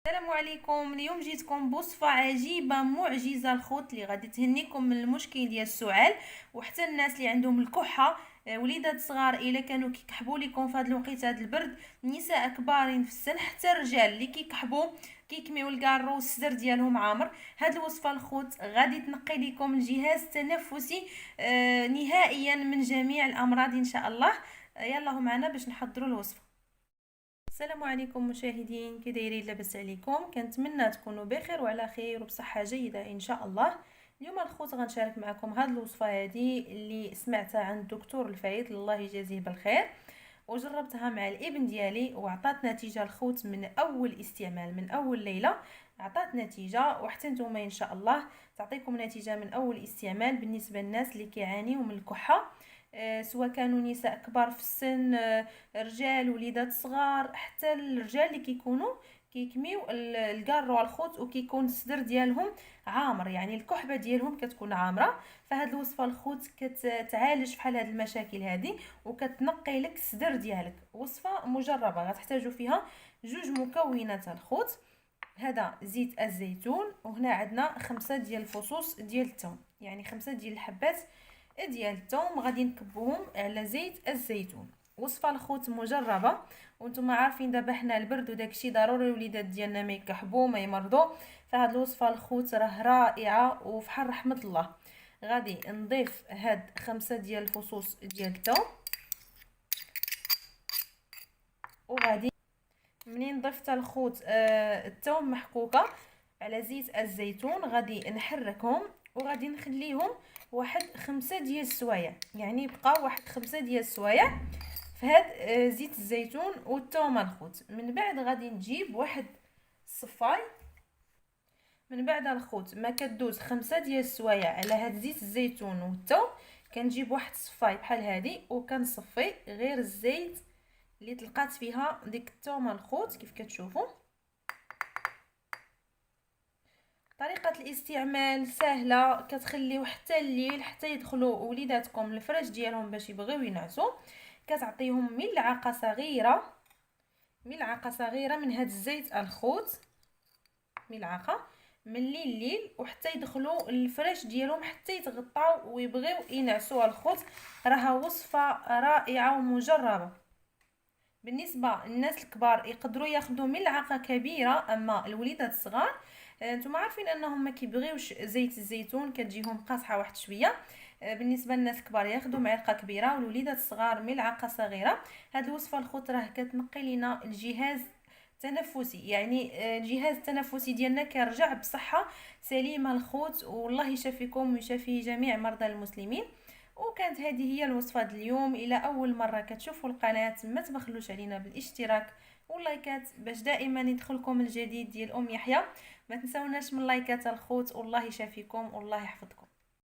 السلام عليكم. اليوم جيتكم بوصفه عجيبه معجزه الخوت اللي غادي تهنيكم من المشكل ديال السعال وحتى الناس اللي عندهم الكحه. وليدات صغار الا كانوا كيكحبوا لكم في هذا الوقت هذا البرد، نساء كبارين في السن، حتى الرجال اللي كيكحبوا كيكميو الكارو والصدر ديالهم عامر. هاد الوصفه الخوت غادي تنقي لكم الجهاز التنفسي نهائيا من جميع الامراض ان شاء الله. يلا معنا باش نحضروا الوصفه. السلام عليكم مشاهدين، كي دايرين؟ لاباس عليكم؟ كنتمنى تكونوا بخير وعلى خير وبصحه جيده ان شاء الله. اليوم الخوت غنشارك معكم هذه الوصفه هذه اللي سمعتها عند الدكتور الفايد الله يجازيه بالخير، وجربتها مع الابن ديالي وعطات نتيجه الخوت من اول استعمال، من اول ليله عطات نتيجه، وحتى نتوما ان شاء الله تعطيكم نتيجه من اول استعمال. بالنسبه للناس اللي كيعانيوا من الكحه، سواء كانوا نساء كبار في السن، رجال، وليدات صغار، حتى الرجال اللي كيكونوا كيكميو الكارو الخوت وكيكون الصدر ديالهم عامر، يعني الكحبه ديالهم كتكون عامره. فهاد الوصفه الخوت كتعالج فحال هاد المشاكل هذه وكتنقي لك الصدر ديالك. وصفه مجربه، غتحتاجوا فيها جوج مكونات الخوت. هذا زيت الزيتون، وهنا عندنا 5 ديال الفصوص ديال الثوم، يعني 5 ديال الحبات ديال الثوم غادي نكبوهم على زيت الزيتون. وصفه الخوت مجربه، وانتم عارفين دابا حنا البرد وداكشي ضروري الوليدات ديالنا ما يكحبوا ما يمرضوا. فهاد الوصفه الخوت راه رائعه وفحال رحمه الله. غادي نضيف هاد 5 ديال الفصوص ديال الثوم، وغادي منين ضفت الخوت الثوم محكوكه على زيت الزيتون غادي نحركهم، وغادي نخليهم واحد 5 ديال السوايع، يعني بقى واحد 5 ديال السوايع في هاد زيت الزيتون والثوم الخوت. من بعد غادي نجيب واحد الصفاي، من بعد الخوت ما كدوز 5 ديال السوايع على هاد زيت الزيتون والثوم، كنجيب واحد الصفاي بحال هادي وكنصفي غير الزيت اللي تلقات فيها ديك الثوم الخوت كيف كتشوفوا. طريقه الاستعمال سهله، كتخليو حتى الليل حتى يدخلوا وليداتكم الفراش ديالهم باش يبغيو ينعسوا. كتعطيهم ملعقه صغيره، ملعقه صغيره من هاد الزيت الخوت، ملعقه من الليل وحتى يدخلوا الفراش ديالهم حتى يتغطاو ويبغيو ينعسوا الخوت. راها وصفه رائعه ومجربه. بالنسبه للناس الكبار يقدروا ياخذوا ملعقه كبيره، اما الوليدات الصغار نتوما عارفين انهم ما كيبغيوش زيت الزيتون، كتجيهم قاصحه واحد شويه. بالنسبه للناس الكبار ياخذوا معلقه كبيره، والوليدات الصغار ملعقه صغيره. هاد الوصفه الخوت راه كتنقي لنا الجهاز التنفسي، يعني الجهاز التنفسي ديالنا كيرجع بصحه سليمه الخوت، والله يشافيكم ويشافي جميع مرضى المسلمين. وكانت هذه هي الوصفه ديال اليوم. الى اول مره كتشوفوا القناه ما تبخلوش علينا بالاشتراك واللايكات باش دائما يدخلكم الجديد ديال ام يحيى. ما تنساوناش من لايكات الخوت، والله يشافيكم والله يحفظكم.